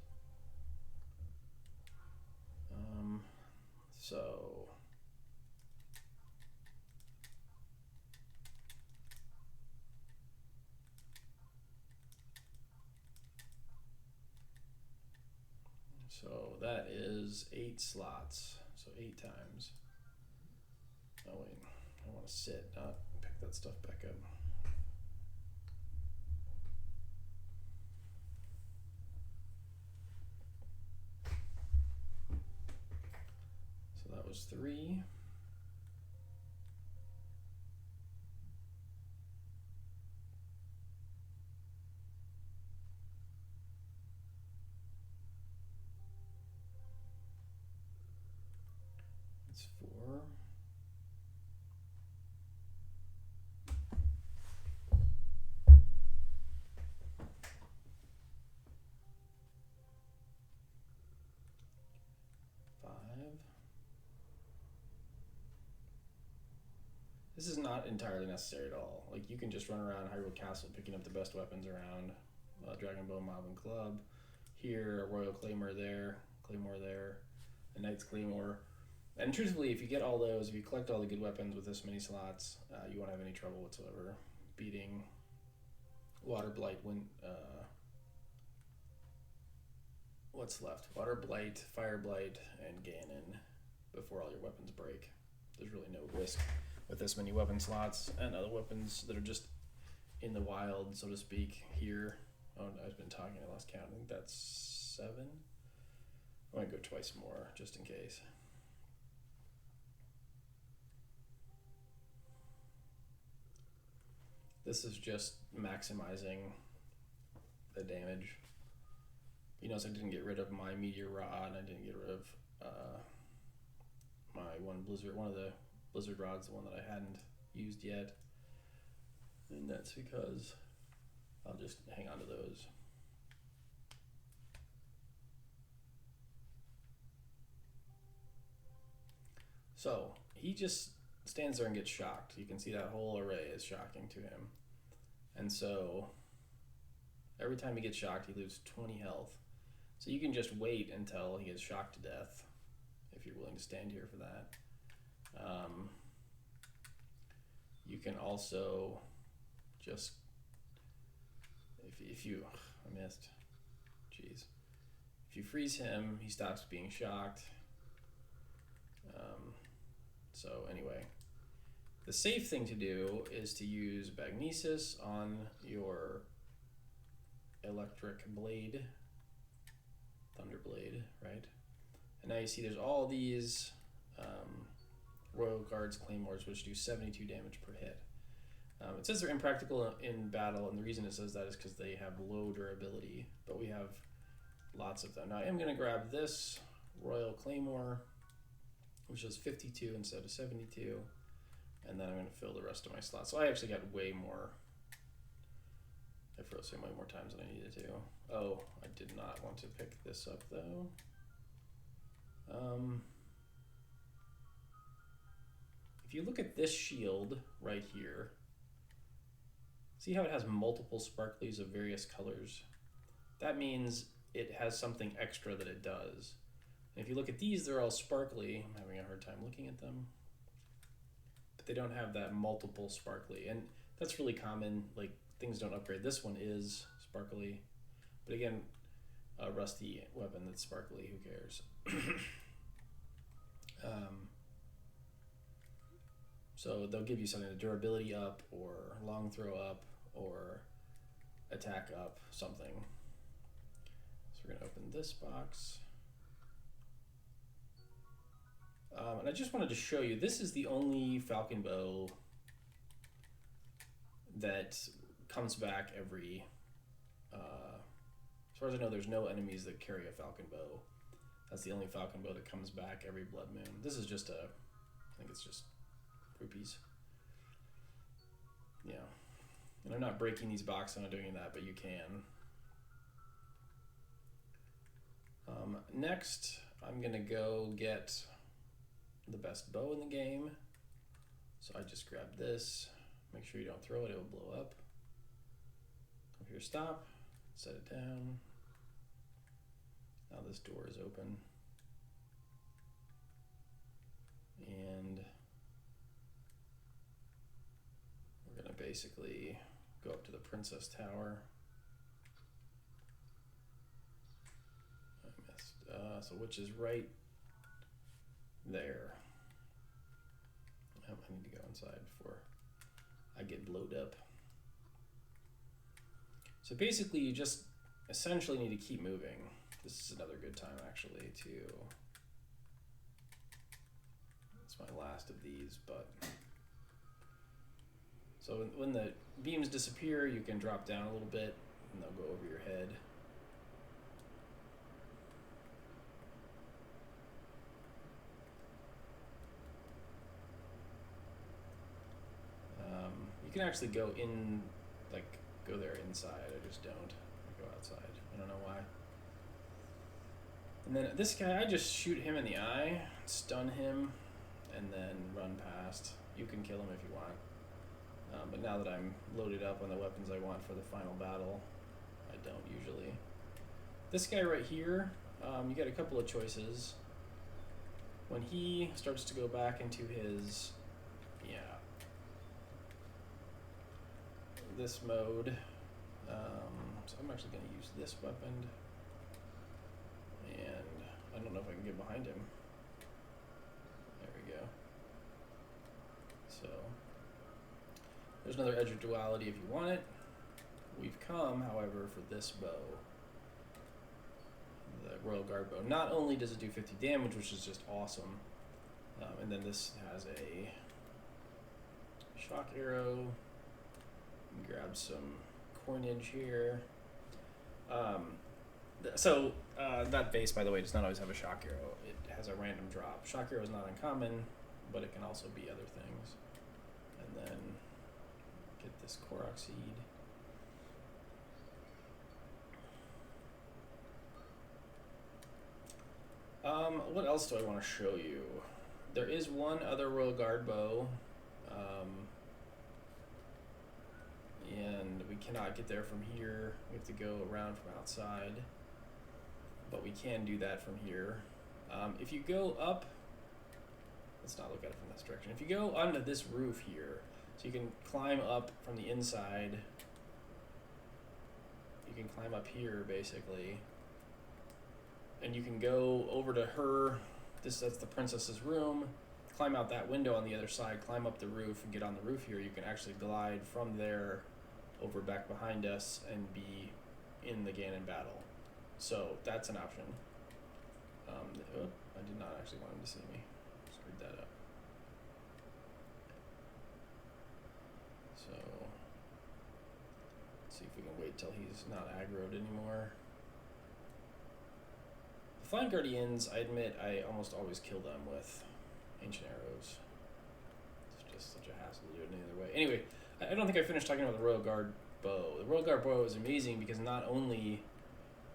So that is 8 slots. So 8 times. Oh wait, I want to sit, not pick that stuff back up. So that was 3. It's 4. This is not entirely necessary at all. Like, you can just run around Hyrule Castle picking up the best weapons around. Dragon Bow, Mob, and Club. Here, a Royal Claymore there, a Knight's Claymore. And truthfully, if you get all those, if you collect all the good weapons with this many slots, you won't have any trouble whatsoever beating Water Blight when... what's left? Water Blight, Fire Blight, and Ganon before all your weapons break. There's really no risk with this many weapon slots, and other weapons that are just in the wild, so to speak, here. Oh, I've been talking, I lost count. I think that's 7. I might go twice more, just in case. This is just maximizing the damage. You notice I didn't get rid of my Meteor Rod, I didn't get rid of my one of the Blizzard Rods, the one that I hadn't used yet. And that's because I'll just hang on to those. So he just stands there and gets shocked. You can see that whole array is shocking to him. And so every time he gets shocked, he loses 20 health. So you can just wait until he gets shocked to death, if you're willing to stand here for that. You can also just, if you, I missed, jeez. If you freeze him, he stops being shocked. So anyway, the safe thing to do is to use Magnesis on your electric blade, Thunder Blade, right? And now you see there's all these Royal Guards Claymores, which do 72 damage per hit. It says they're impractical in battle, and the reason it says that is because they have low durability, but we have lots of them. Now I am going to grab this Royal Claymore, which is 52 instead of 72, and then I'm going to fill the rest of my slots. So I actually got way more. I froze him way more times than I needed to. Oh, I did not want to pick this up though. if you look at this shield right here, see how it has multiple sparklies of various colors? That means it has something extra that it does. And if you look at these, they're all sparkly. I'm having a hard time looking at them. But they don't have that multiple sparkly. And that's really common, like things don't upgrade. This one is sparkly. But again, a rusty weapon that's sparkly, who cares? So they'll give you something, durability up, or long throw up, or attack up, something. So we're gonna open this box. And I just wanted to show you, this is the only falcon bow that comes back every, as far as I know, there's no enemies that carry a falcon bow. That's the only falcon bow that comes back every blood moon. This is just I think it's just rupees. Yeah. And I'm not breaking these boxes, I'm not doing that, but you can. Next, I'm gonna go get the best bow in the game. So I just grab this, make sure you don't throw it, it will blow up. Come here, stop, set it down. Now this door is open. And we're gonna basically go up to the Princess Tower. I missed, so which is right there. I need to go inside before I get blowed up. So basically you just essentially need to keep moving. This is another good time actually to, it's my last of these, but. So when the beams disappear, you can drop down a little bit and they'll go over your head. You can actually go in, like, go there inside. I just don't. I go outside. I don't know why. And then this guy, I just shoot him in the eye, stun him, and then run past. You can kill him if you want. But now that I'm loaded up on the weapons I want for the final battle, I don't usually. This guy right here, you get a couple of choices. When he starts to go back into his, this mode, so I'm actually going to use this weapon, and I don't know if I can get behind him. There we go. So there's another edge of duality if you want it. We've come, however, for this bow, the Royal Guard bow. Not only does it do 50 damage, which is just awesome, and then this has a shock arrow. Grab some coinage here. That base, by the way, does not always have a shock arrow. It has a random drop. Shock arrow is not uncommon, but it can also be other things. And then get this Korok seed. What else do I want to show you? There is one other Royal Guard bow. And we cannot get there from here. We have to go around from outside, but we can do that from here. If you go up, let's not look at it from this direction. If you go onto this roof here, so you can climb up from the inside, you can climb up here basically, and you can go over to her, that's the princess's room, climb out that window on the other side, climb up the roof and get on the roof here. You can actually glide from there over back behind us and be in the Ganon battle. So that's an option. I did not actually want him to see me. Screwed that up. So let's see if we can wait till he's not aggroed anymore. The Flying Guardians, I admit, I almost always kill them with ancient arrows. It's just such a hassle to do it any other way. Anyway, I don't think I finished talking about the Royal Guard bow. The Royal Guard bow is amazing because not only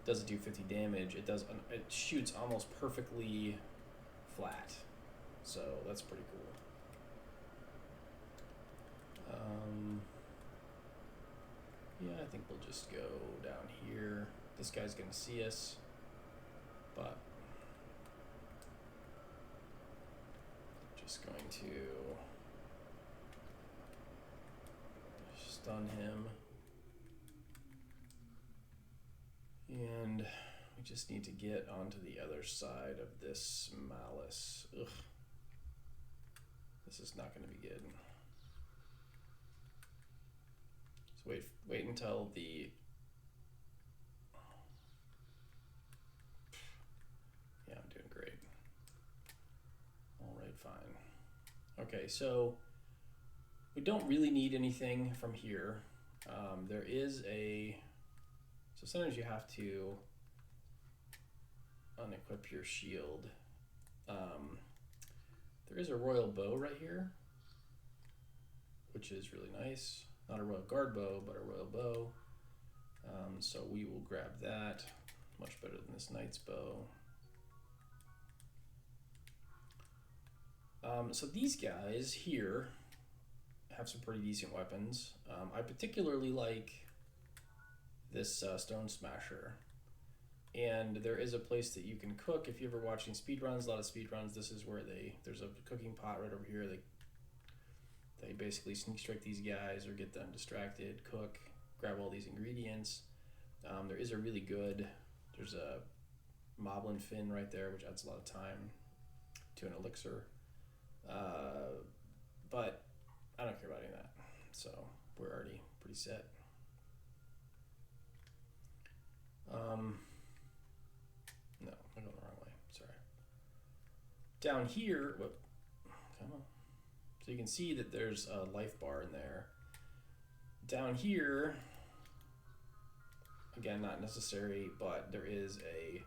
does it do 50 damage, it shoots almost perfectly flat. So that's pretty cool. Yeah, I think we'll just go down here. This guy's gonna see us, but just going to stun him. And we just need to get onto the other side of this malice. Ugh. This is not going to be good. So wait until the... Yeah, I'm doing great. All right, fine. Okay, so we don't really need anything from here. There is a... So sometimes you have to unequip your shield. There is a royal bow right here, which is really nice. Not a royal guard bow, but a royal bow. So we will grab that. Much better than this knight's bow. So these guys here have some pretty decent weapons. I particularly like this stone smasher. And there is a place that you can cook. If you're ever watching speedruns, a lot of speedruns, this is where there's a cooking pot right over here. They basically sneak strike these guys or get them distracted, cook, grab all these ingredients. There is a really good, there's a moblin fin right there, which adds a lot of time to an elixir. But I don't care about any of that. So we're already pretty set. No, I'm going the wrong way. Sorry. Down here, whoop, come on. So you can see that there's a life bar in there. Down here, again, not necessary, but there is a,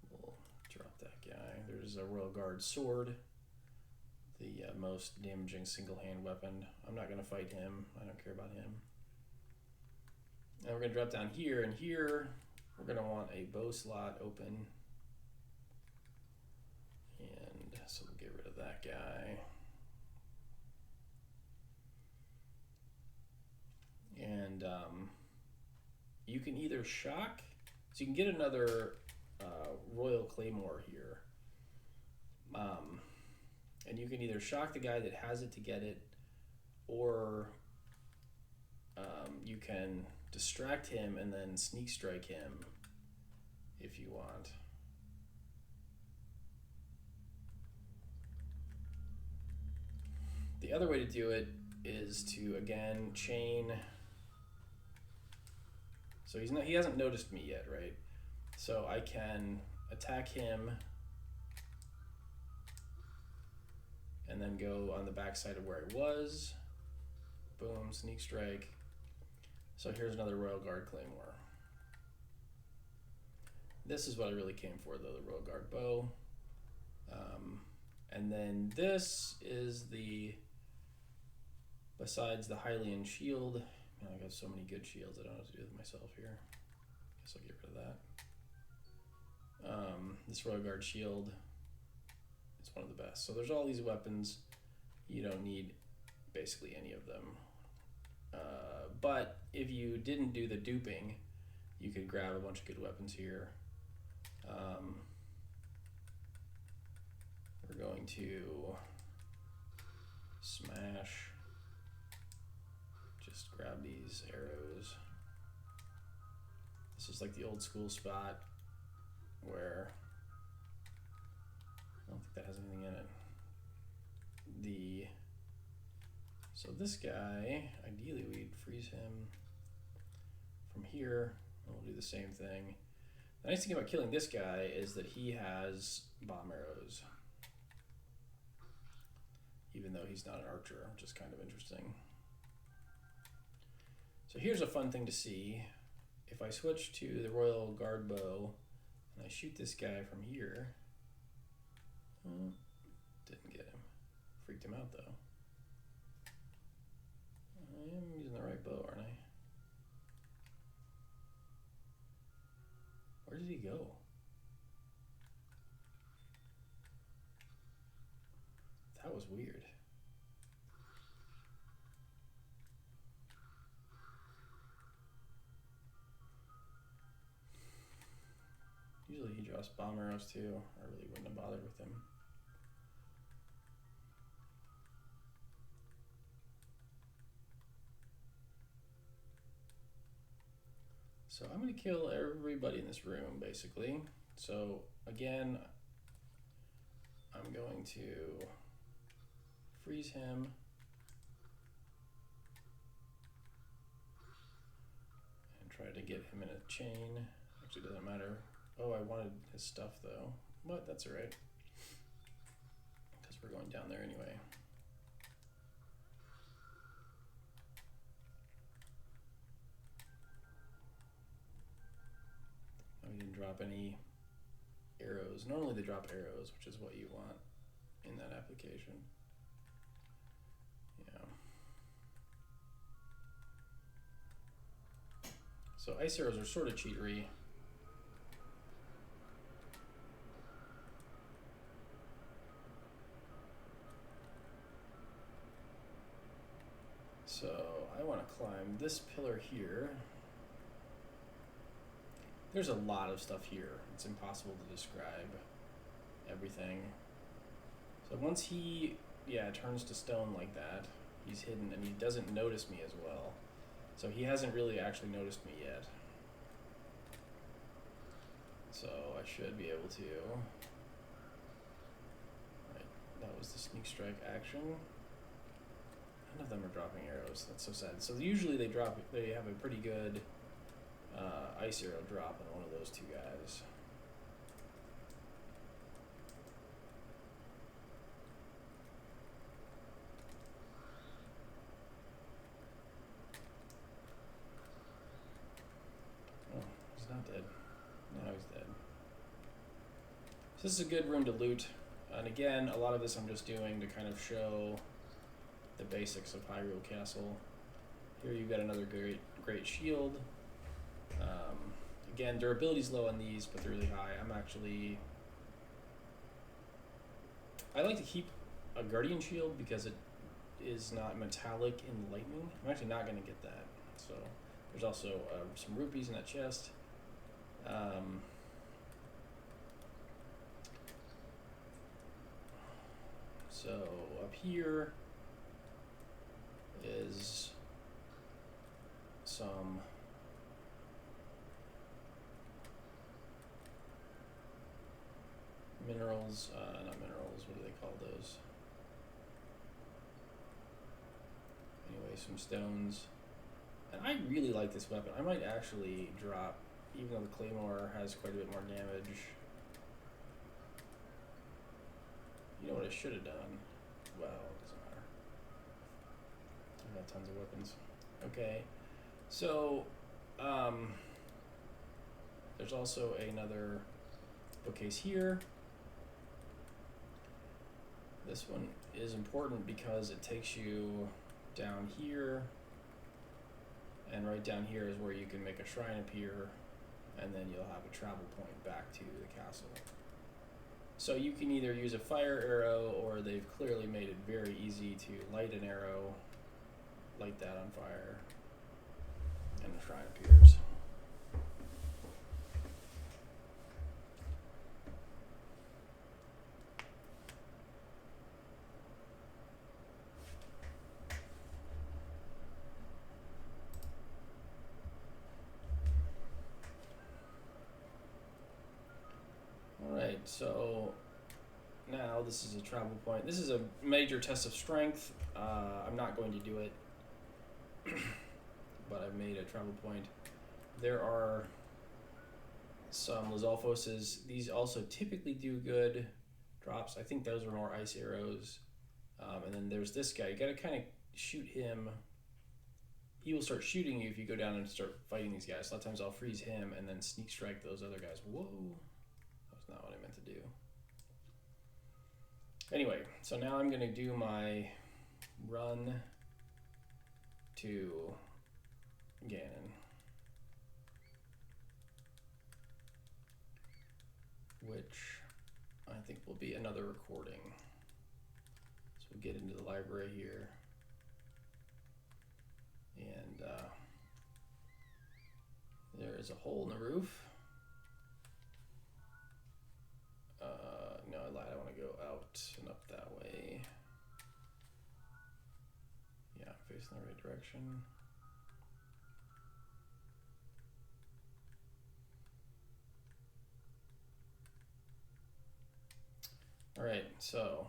we'll drop that guy. There's a Royal Guard sword, the most damaging single-hand weapon. I'm not going to fight him. I don't care about him. And we're going to drop down here, and here we're going to want a bow slot open. And so we'll get rid of that guy. And you can either shock, so you can get another Royal Claymore here. And you can either shock the guy that has it to get it, or you can distract him and then sneak strike him if you want. The other way to do it is to, again, chain. So he hasn't noticed me yet, right? So I can attack him and then go on the back side of where I was. Boom, sneak strike. So here's another Royal Guard Claymore. This is what I really came for, though, the Royal Guard bow. And then this is the, besides the Hylian shield, man, I got so many good shields, I don't know what to do with myself here. Guess I'll get rid of that. This Royal Guard shield is one of the best. So there's all these weapons. You don't need basically any of them. But if you didn't do the duping, you could grab a bunch of good weapons here. We're going to smash, just grab these arrows. This is like the old school spot where, I don't think that has anything in it. So this guy, ideally we'd freeze him from here, and we'll do the same thing. The nice thing about killing this guy is that he has bomb arrows, even though he's not an archer, which is kind of interesting. So here's a fun thing to see. If I switch to the Royal Guard bow and I shoot this guy from here, didn't get him. Freaked him out though. I am using the right bow, aren't I? Where did he go? was weird. Usually he draws bomb arrows too. I really wouldn't have bothered with him. So I'm going to kill everybody in this room, basically. So again, I'm going to freeze him. And try to get him in a chain. Actually, doesn't matter. Oh, I wanted his stuff though. But that's alright. Because we're going down there anyway. We didn't drop any arrows. Normally they drop arrows, which is what you want in that application. Yeah. So ice arrows are sort of cheatery. So I want to climb this pillar here. There's a lot of stuff here. It's impossible to describe everything. So once he, turns to stone like that, he's hidden and he doesn't notice me as well. So he hasn't really actually noticed me yet. So I should be able to. Right, that was the sneak strike action. None of them are dropping arrows. That's so sad. So usually they have a pretty good ice arrow drop on one of those two guys. Oh, he's not dead. Now he's dead. So this is a good room to loot. And again, a lot of this I'm just doing to kind of show the basics of Hyrule Castle. Here you've got another great shield. Again, durability's low on these, but they're really high. I like to keep a Guardian Shield because it is not metallic in lightning. I'm actually not going to get that. So there's also some rupees in that chest. So up here is some minerals, not minerals, what do they call those? Anyway, some stones. And I really like this weapon. I might actually drop, even though the Claymore has quite a bit more damage. You know what I should have done? Well, it doesn't matter. I've got tons of weapons. Okay, so there's also another bookcase here. This one is important because it takes you down here, and right down here is where you can make a shrine appear, and then you'll have a travel point back to the castle. So you can either use a fire arrow, or they've clearly made it very easy to light an arrow, light that on fire, and the shrine appears. Alright, so now this is a travel point. This is a major test of strength. I'm not going to do it, but I've made a travel point. There are some Lizalfoses. These also typically do good drops. I think those are more ice arrows. And then there's this guy. You gotta kind of shoot him. He will start shooting you if you go down and start fighting these guys. A lot of times I'll freeze him and then sneak strike those other guys. Whoa. That's not what I meant to do. Anyway, so now I'm going to do my run to Ganon, which I think will be another recording. So get into the library here. And there is a hole in the roof. No, I lied. I want to go out and up that way. Yeah, I'm facing the right direction. All right, so